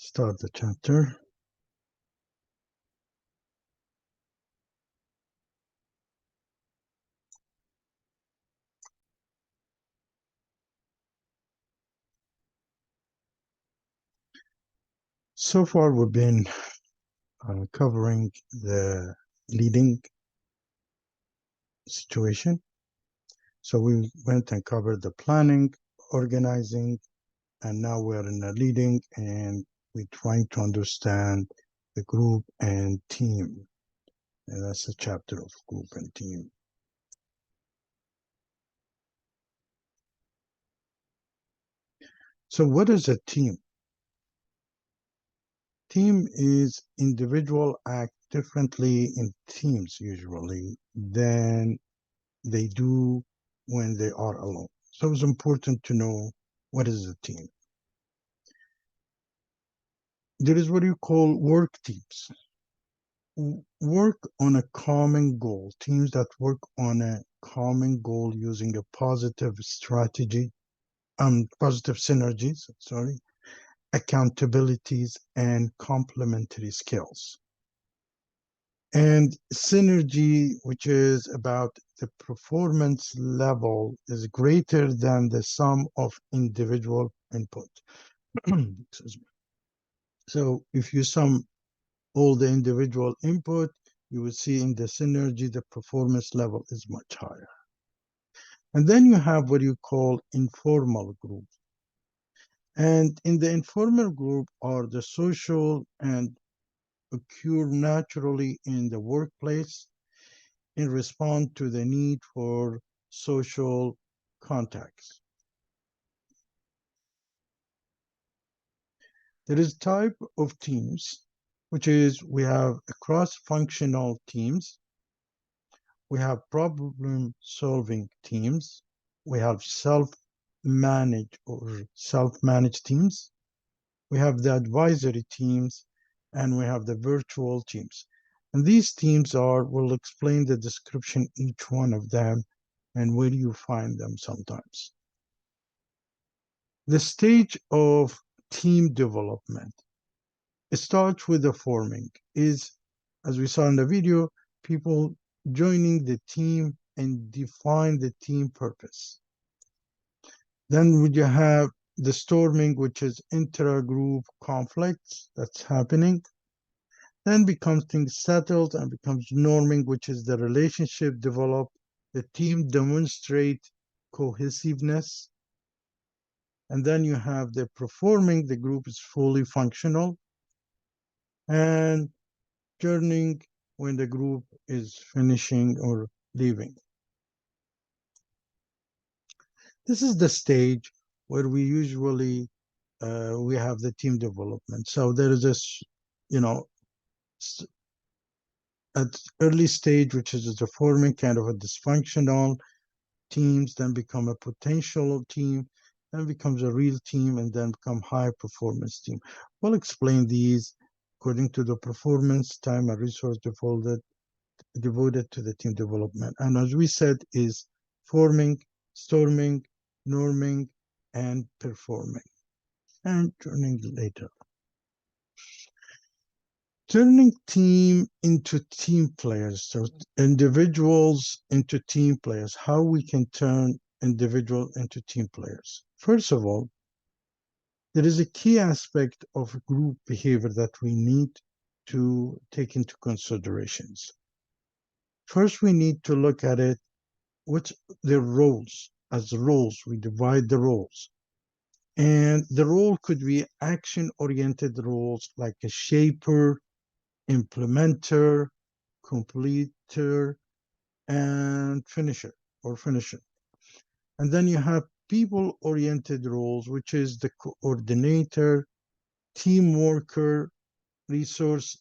Start the chapter. So far, we've been covering the leading situation. So we went and covered the planning, organizing, and now we're in the leading, and we're trying to understand the group and team. And that's a chapter of group and team. So what is a team? Team is individual act differently in teams usually than they do when they are alone. So it's important to know what is a team. There is what you call work teams. Work on a common goal, teams that work on a common goal using a positive strategy, positive synergies, accountabilities, and complementary skills. And synergy, which is about the performance level, is greater than the sum of individual input. Excuse me. So if you sum all the individual input, you will see in the synergy, the performance level is much higher. And then you have what you call informal group. And in the informal group are the social and occur naturally in the workplace in response to the need for social contacts. There is type of teams, which is we have cross-functional teams, we have problem-solving teams, we have self-managed or self-managed teams, we have the advisory teams, and we have the virtual teams. And these teams we'll explain the description, each one of them, and where you find them sometimes. The stage of team development, it starts with the forming, is, as we saw in the video, people joining the team and define the team purpose. Then would you have the storming, which is intra-group conflicts that's happening. Then becomes things settled and becomes norming, which is the relationship developed, the team demonstrate cohesiveness. And then you have the performing, the group is fully functional, and turning when the group is finishing or leaving. This is the stage where we usually we have the team development. So there is this, at early stage, which is the forming kind of a dysfunctional teams, then become a potential team, then becomes a real team, and then become high performance team. We'll explain these according to the performance, time, and resource devoted to the team development. And as we said, is forming, storming, norming, and performing, and turning later. Turning team into team players, so individuals into team players, how we can turn individual into team players. First of all, there is a key aspect of group behavior that we need to take into considerations. First, we need to look at it, what's their roles. As roles, we divide the roles. And the role could be action-oriented roles like a shaper, implementer, completer, and finisher. And then you have people-oriented roles, which is the coordinator, team worker, resource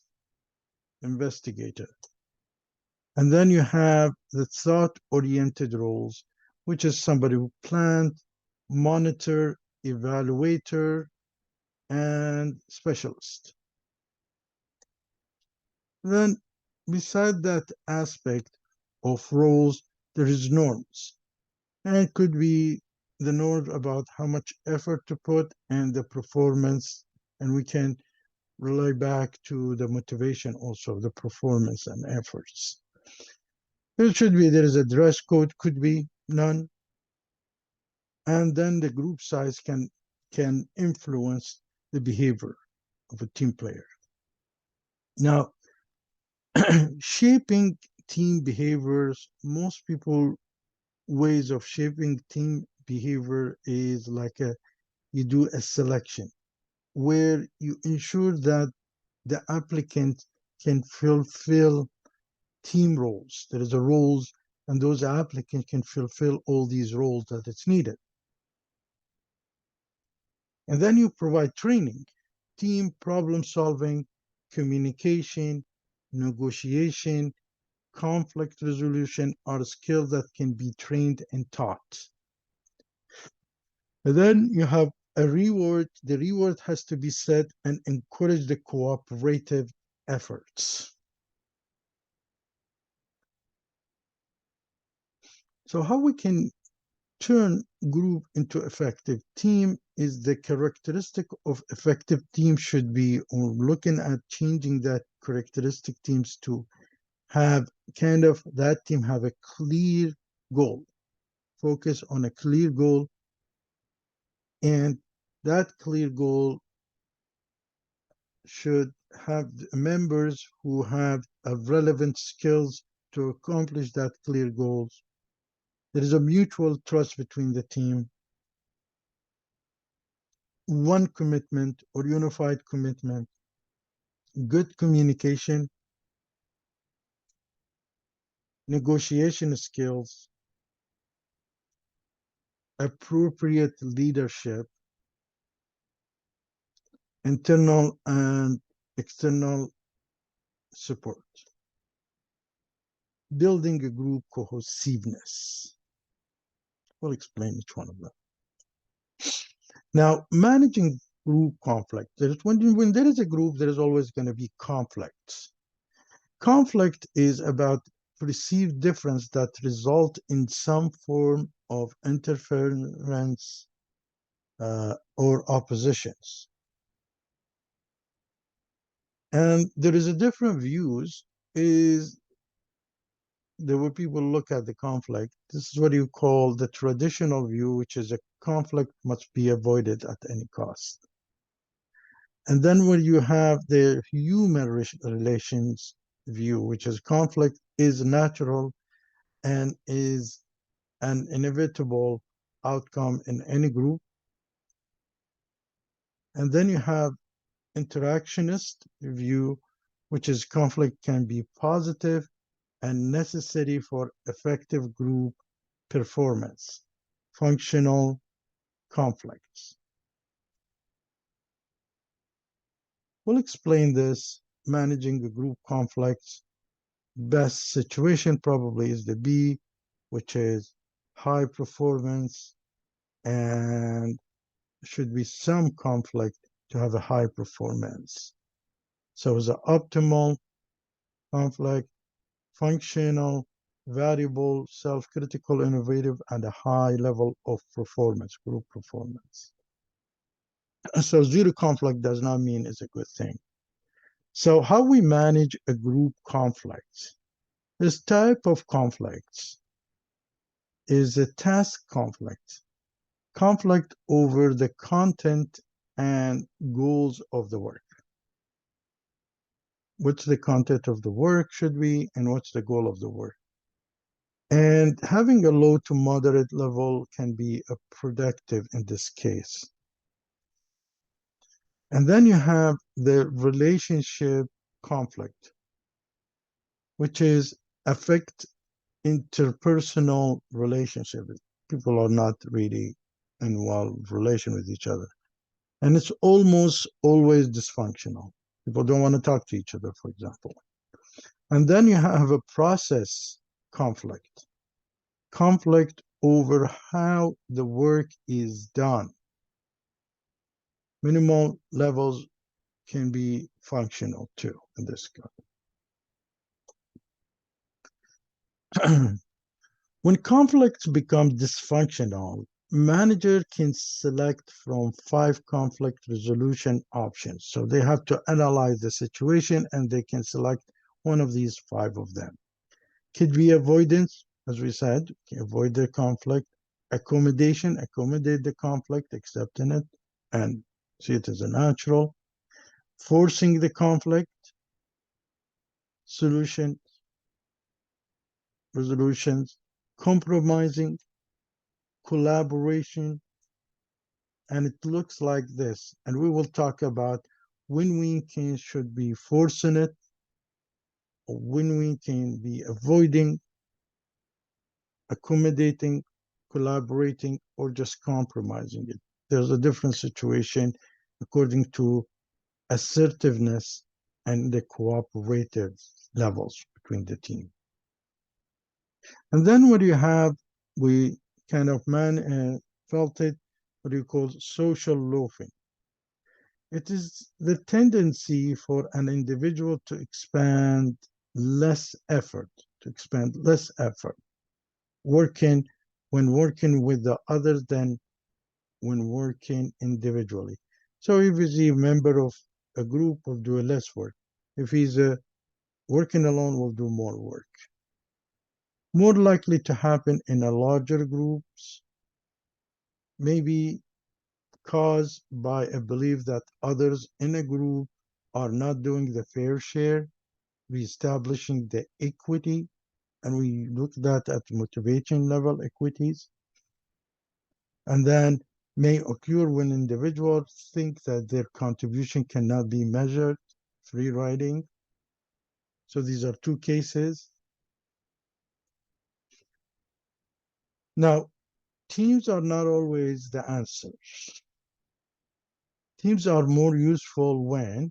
investigator. And then you have the thought-oriented roles, which is somebody who plans, monitor, evaluator, and specialist. Then, beside that aspect of roles, there is norms. And it could be the norms about how much effort to put and the performance. And we can relate back to the motivation also, the performance and efforts. It should be there is a dress code, could be none. And then the group size can influence the behavior of a team player. Now, shaping team behaviors, most people ways of shaping team behavior is like you do a selection where you ensure that the applicant can fulfill team roles. There is a roles, and those applicants can fulfill all these roles that it's needed. And then you provide training, team problem solving, communication, negotiation, conflict resolution are skills that can be trained and taught. And then you have a reward. The reward has to be set and encourage the cooperative efforts. So how we can turn group into effective team is the characteristic of effective team should be, or looking at changing that characteristic teams to have kind of that team have a clear goal, focus on a clear goal, and that clear goal should have members who have relevant skills to accomplish that clear goals. There is a mutual trust between the team, one commitment or unified commitment, good communication, negotiation skills, appropriate leadership, internal and external support, building a group cohesiveness. We'll explain each one of them. Now, managing group conflict. When there is a group, there is always going to be conflicts. Conflict is about perceived difference that result in some form of interference or oppositions. And there is a different views is the way people look at the conflict. This is what you call the traditional view, which is a conflict must be avoided at any cost. And then when you have the human relations view, which is conflict is natural and is an inevitable outcome in any group. And then you have interactionist view, which is conflict can be positive and necessary for effective group performance, functional conflicts. We'll explain this, managing the group conflicts. Best situation probably is the B, which is high performance, and should be some conflict to have a high performance. So it's an optimal conflict, functional, variable, self-critical, innovative, and a high level of performance, group performance. So zero conflict does not mean it's a good thing. So how we manage a group conflict? This type of conflicts is a task conflict, conflict over the content and goals of the work. What's the content of the work should be, and what's the goal of the work? And having a low to moderate level can be a productive in this case. And then you have the relationship conflict, which is affect interpersonal relationship. People are not really in well relation with each other. And it's almost always dysfunctional. People don't want to talk to each other, for example. And then you have a process conflict, conflict over how the work is done. Minimal levels can be functional too in this case. When conflicts become dysfunctional, manager can select from 5 conflict resolution options. So they have to analyze the situation and they can select one of these 5 of them. Could be avoidance, as we said, avoid the conflict. Accommodation, accommodate the conflict, accepting it, and see it as a natural. Forcing the conflict, solution, resolutions, compromising, collaboration, and it looks like this. And we will talk about when we should be forcing it, or when we can be avoiding, accommodating, collaborating, or just compromising it. There's a different situation according to assertiveness and the cooperative levels between the team. And then what you have, we kind of felt it, what you call social loafing. It is the tendency for an individual to expend less effort, working when working with the others than when working individually. So if he's a member of a group, will do less work. If he's working alone, will do more work. More likely to happen in a larger groups, maybe caused by a belief that others in a group are not doing the fair share, reestablishing the equity, and we looked at motivation level equities. And then may occur when individuals think that their contribution cannot be measured, free riding. So these are 2 cases. Now, teams are not always the answers. Teams are more useful when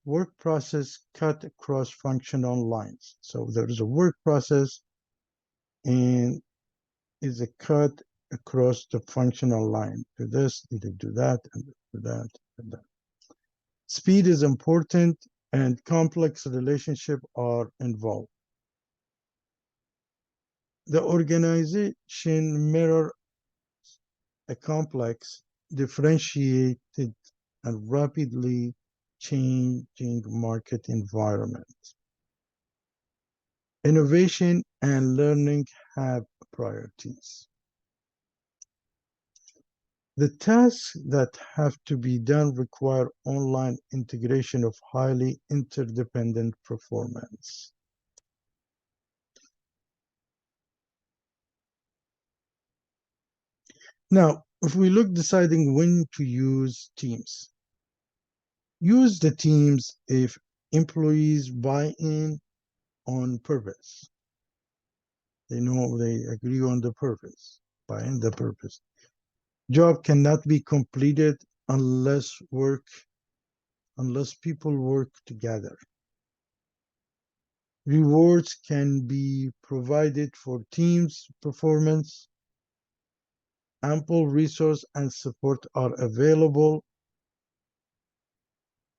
work process cut across functional lines. So there is a work process and is a cut across the functional line. Do this, need to do that, and do that, and that. Speed is important and complex relationships are involved. The organization mirror a complex, differentiated, and rapidly changing market environment. Innovation and learning have priorities. The tasks that have to be done require online integration of highly interdependent performance. Now, if we look deciding when to use teams, use the teams if employees buy in on purpose. They know they agree on the purpose, buy in the purpose. Job cannot be completed unless people work together. Rewards can be provided for teams' performance. Ample resource and support are available.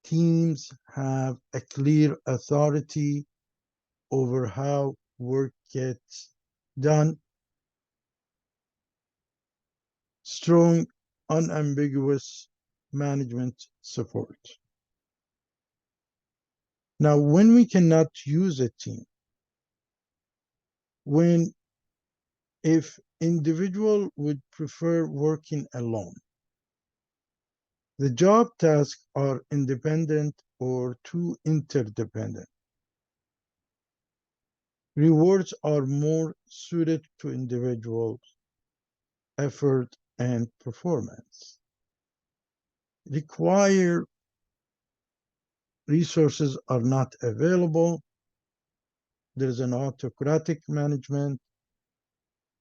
Teams have a clear authority over how work gets done. Strong, unambiguous management support. Now, when we cannot use a team, if individual would prefer working alone, the job tasks are independent or too interdependent. Rewards are more suited to individuals' effort and performance. Required resources are not available. There is an autocratic management,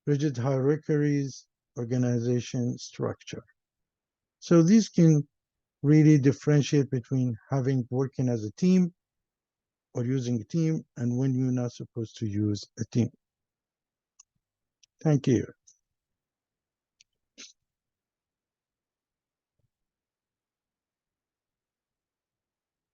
rigid hierarchies, organization structure. So these can really differentiate between working as a team or using a team and when you're not supposed to use a team. Thank you.